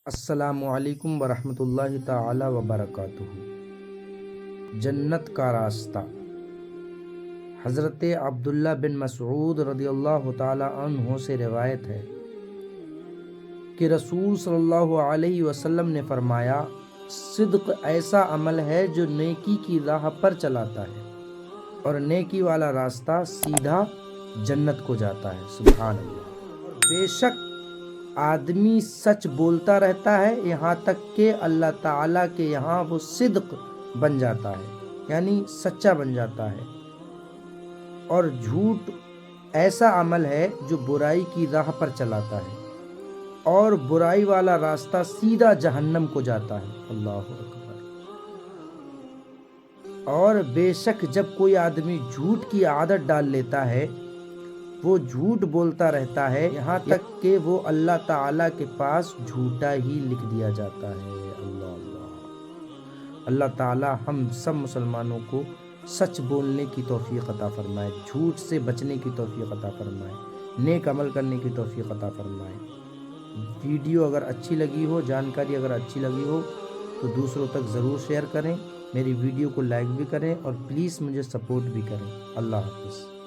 السلام علیکم ورحمۃ اللہ تعالی وبرکاتہ۔ جنت کا راستہ۔ حضرت عبداللہ بن مسعود رضی اللہ تعالی عنہ سے روایت ہے کہ رسول صلی اللہ علیہ وسلم نے فرمایا، صدق ایسا عمل ہے جو نیکی کی راہ پر چلاتا ہے اور نیکی والا راستہ سیدھا جنت کو جاتا ہے۔ سبحان اللہ۔ بے شک آدمی سچ بولتا رہتا ہے یہاں تک کہ اللہ تعالیٰ کے یہاں وہ صدق بن جاتا ہے، یعنی سچا بن جاتا ہے، اور جھوٹ ایسا عمل ہے جو برائی کی راہ پر چلاتا ہے اور برائی والا راستہ سیدھا جہنم کو جاتا ہے۔ اللہ اکبر۔ اور بے شک جب کوئی آدمی جھوٹ کی عادت ڈال لیتا ہے، وہ جھوٹ بولتا رہتا ہے یہاں تک کہ وہ اللہ تعالیٰ کے پاس جھوٹا ہی لکھ دیا جاتا ہے۔ اللہ تعالیٰ ہم سب مسلمانوں کو سچ بولنے کی توفیق عطا فرمائے، جھوٹ سے بچنے کی توفیق عطا فرمائے، نیک عمل کرنے کی توفیق عطا فرمائے۔ ویڈیو اگر اچھی لگی ہو، جانکاری اگر اچھی لگی ہو تو دوسروں تک ضرور شیئر کریں، میری ویڈیو کو لائک بھی کریں اور پلیز مجھے سپورٹ بھی کریں۔ اللہ حافظ۔